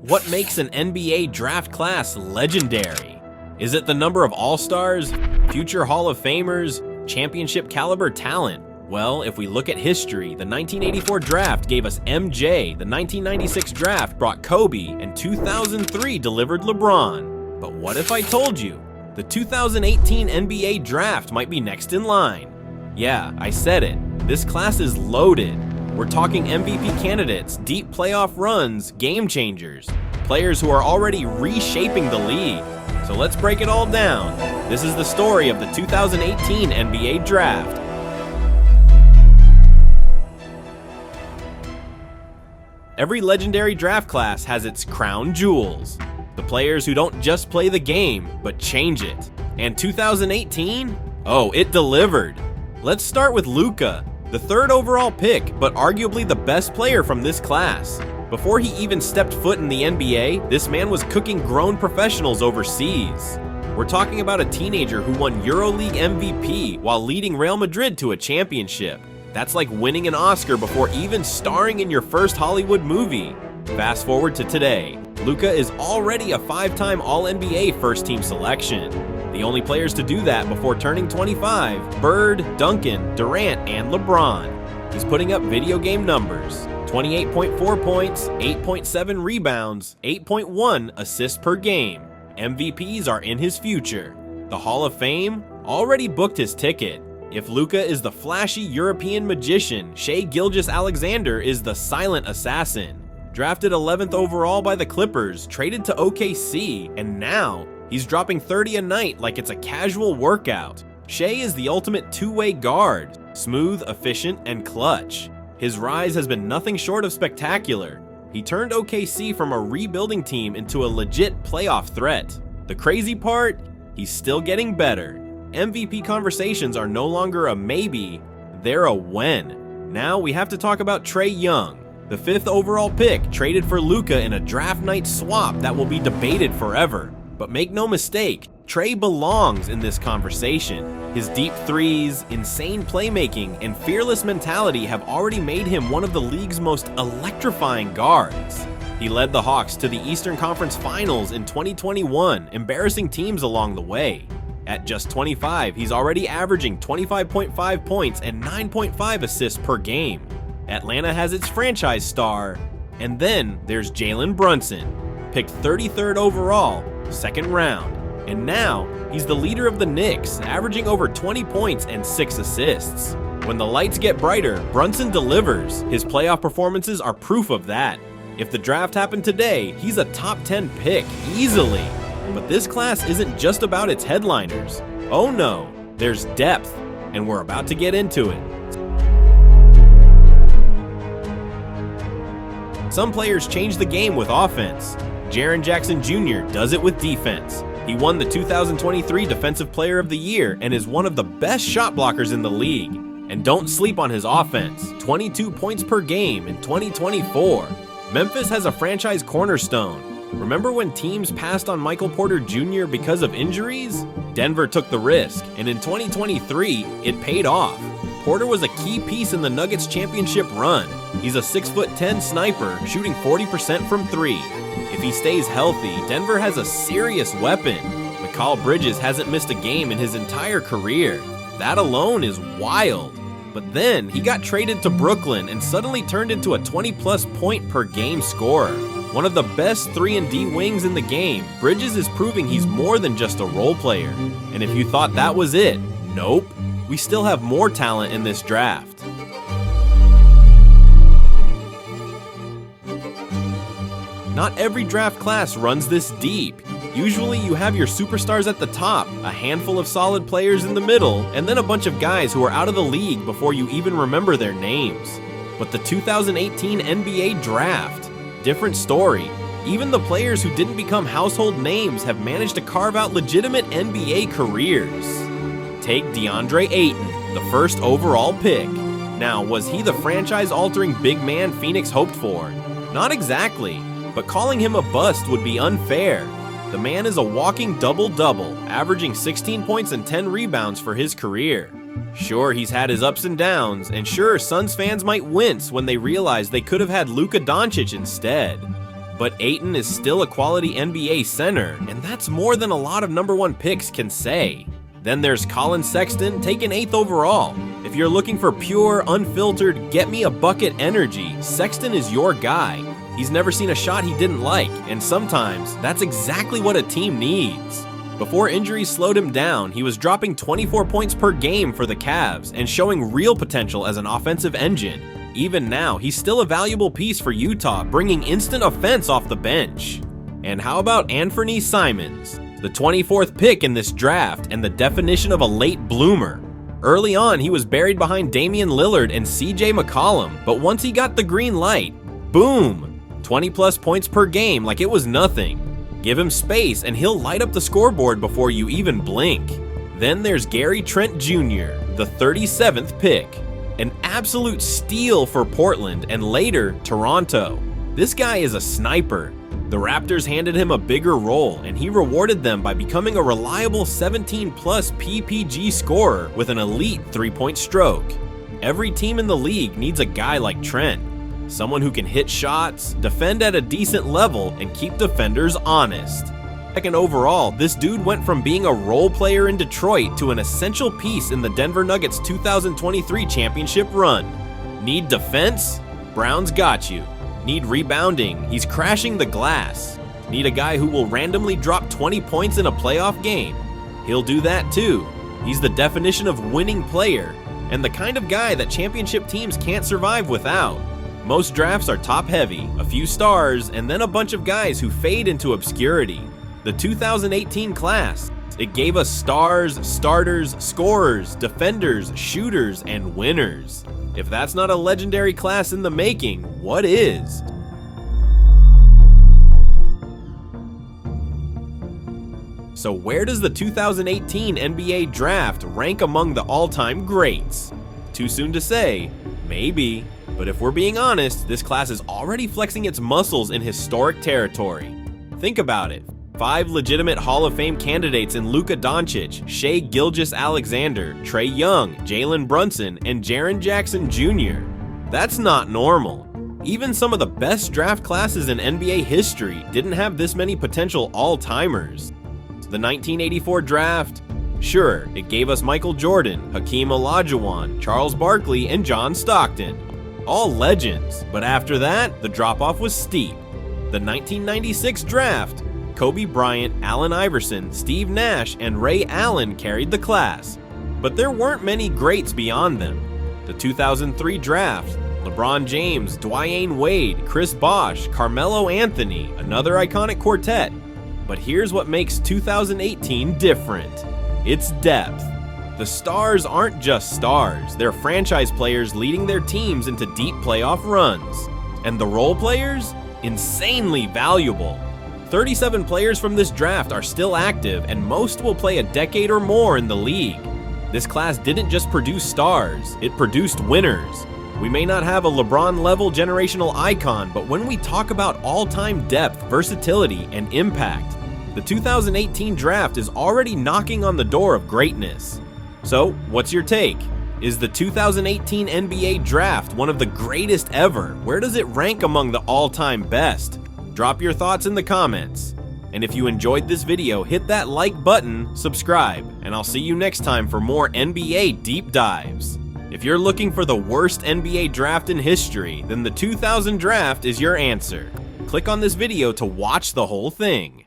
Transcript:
What makes an NBA draft class legendary? Is it the number of All-Stars, future Hall of Famers, championship caliber talent? Well, if we look at history, the 1984 draft gave us MJ, the 1996 draft brought Kobe, and 2003 delivered LeBron. But what if I told you the 2018 NBA draft might be next in line? Yeah, I said it. This class is loaded. We're talking MVP candidates, deep playoff runs, game changers, players who are already reshaping the league. So let's break it all down. This is the story of the 2018 NBA draft. Every legendary draft class has its crown jewels. The players who don't just play the game, but change it. And 2018? Oh, it delivered. Let's start with Luka, the third overall pick, but arguably the best player from this class. Before he even stepped foot in the NBA, this man was cooking grown professionals overseas. We're talking about a teenager who won EuroLeague MVP while leading Real Madrid to a championship. That's like winning an Oscar before even starring in your first Hollywood movie. Fast forward to today, Luka is already a 5-time All-NBA first-team selection. The only players to do that before turning 25, Bird, Duncan, Durant, and LeBron. He's putting up video game numbers. 28.4 points, 8.7 rebounds, 8.1 assists per game. MVPs are in his future. The Hall of Fame already booked his ticket. If Luka is the flashy European magician, Shai Gilgeous-Alexander is the silent assassin. Drafted 11th overall by the Clippers, traded to OKC, and now he's dropping 30 a night like it's a casual workout. Shai is the ultimate two-way guard, smooth, efficient, and clutch. His rise has been nothing short of spectacular. He turned OKC from a rebuilding team into a legit playoff threat. The crazy part? He's still getting better. MVP conversations are no longer a maybe, they're a when. Now we have to talk about Trae Young, the 5th overall pick traded for Luka in a draft night swap that will be debated forever. But make no mistake, Trae belongs in this conversation. His deep threes, insane playmaking, and fearless mentality have already made him one of the league's most electrifying guards. He led the Hawks to the Eastern Conference Finals in 2021, embarrassing teams along the way. At just 25, he's already averaging 25.5 points and 9.5 assists per game. Atlanta has its franchise star, and then there's Jalen Brunson, picked 33rd overall, 2nd round, and now he's the leader of the Knicks, averaging over 20 points and 6 assists. When the lights get brighter, Brunson delivers. His playoff performances are proof of that. If the draft happened today, he's a top 10 pick, easily. But this class isn't just about its headliners. Oh no, there's depth, and we're about to get into it. Some players change the game with offense. Jaren Jackson Jr. does it with defense. He won the 2023 Defensive Player of the Year and is one of the best shot blockers in the league. And don't sleep on his offense, 22 points per game in 2024. Memphis has a franchise cornerstone. Remember when teams passed on Michael Porter Jr. because of injuries? Denver took the risk, and in 2023, it paid off. Porter was a key piece in the Nuggets championship run. He's a 6'10" sniper, shooting 40% from 3. If he stays healthy, Denver has a serious weapon. Mikal Bridges hasn't missed a game in his entire career. That alone is wild. But then, he got traded to Brooklyn and suddenly turned into a 20-plus point per game scorer. One of the best 3-and-D wings in the game, Bridges is proving he's more than just a role player. And if you thought that was it, nope. We still have more talent in this draft. Not every draft class runs this deep. Usually you have your superstars at the top, a handful of solid players in the middle, and then a bunch of guys who are out of the league before you even remember their names. But the 2018 NBA draft, different story. Even the players who didn't become household names have managed to carve out legitimate NBA careers. Take DeAndre Ayton, the 1st overall pick. Now, was he the franchise-altering big man Phoenix hoped for? Not exactly, but calling him a bust would be unfair. The man is a walking double-double, averaging 16 points and 10 rebounds for his career. Sure, he's had his ups and downs, and sure, Suns fans might wince when they realize they could have had Luka Doncic instead. But Ayton is still a quality NBA center, and that's more than a lot of #1 picks can say. Then there's Colin Sexton, taken 8th overall. If you're looking for pure, unfiltered, get-me-a-bucket energy, Sexton is your guy. He's never seen a shot he didn't like, and sometimes that's exactly what a team needs. Before injuries slowed him down, he was dropping 24 points per game for the Cavs and showing real potential as an offensive engine. Even now, he's still a valuable piece for Utah, bringing instant offense off the bench. And how about Anthony Simons, the 24th pick in this draft and the definition of a late bloomer? Early on, he was buried behind Damian Lillard and CJ McCollum, but once he got the green light, boom, 20+ points per game like it was nothing. Give him space and he'll light up the scoreboard before you even blink. Then there's Gary Trent Jr., the 37th pick. An absolute steal for Portland and later Toronto. This guy is a sniper. The Raptors handed him a bigger role and he rewarded them by becoming a reliable 17+ PPG scorer with an elite 3-point stroke. Every team in the league needs a guy like Trent. Someone who can hit shots, defend at a decent level, and keep defenders honest. Second overall, this dude went from being a role player in Detroit to an essential piece in the Denver Nuggets 2023 championship run. Need defense? Brown's got you. Need rebounding? He's crashing the glass. Need a guy who will randomly drop 20 points in a playoff game? He'll do that too. He's the definition of winning player, and the kind of guy that championship teams can't survive without. Most drafts are top-heavy, a few stars, and then a bunch of guys who fade into obscurity. The 2018 class, it gave us stars, starters, scorers, defenders, shooters, and winners. If that's not a legendary class in the making, what is? So where does the 2018 NBA draft rank among the all-time greats? Too soon to say? Maybe. But if we're being honest, this class is already flexing its muscles in historic territory. Think about it. 5 legitimate Hall of Fame candidates in Luka Doncic, Shai Gilgeous-Alexander, Trae Young, Jalen Brunson, and Jaren Jackson Jr. That's not normal. Even some of the best draft classes in NBA history didn't have this many potential all-timers. The 1984 draft? Sure, it gave us Michael Jordan, Hakeem Olajuwon, Charles Barkley, and John Stockton. All legends, but after that, the drop-off was steep. The 1996 draft? Kobe Bryant, Allen Iverson, Steve Nash, and Ray Allen carried the class, but there weren't many greats beyond them. The 2003 draft, LeBron James, Dwyane Wade, Chris Bosh, Carmelo Anthony, another iconic quartet. But here's what makes 2018 different. It's depth. The stars aren't just stars, they're franchise players leading their teams into deep playoff runs. And the role players? Insanely valuable. 37 players from this draft are still active, and most will play a decade or more in the league. This class didn't just produce stars, it produced winners. We may not have a LeBron-level generational icon, but when we talk about all-time depth, versatility, and impact, the 2018 draft is already knocking on the door of greatness. So, what's your take? Is the 2018 NBA draft one of the greatest ever? Where does it rank among the all-time best? Drop your thoughts in the comments. And if you enjoyed this video, hit that like button, subscribe, and I'll see you next time for more NBA deep dives. If you're looking for the worst NBA draft in history, then the 2000 draft is your answer. Click on this video to watch the whole thing.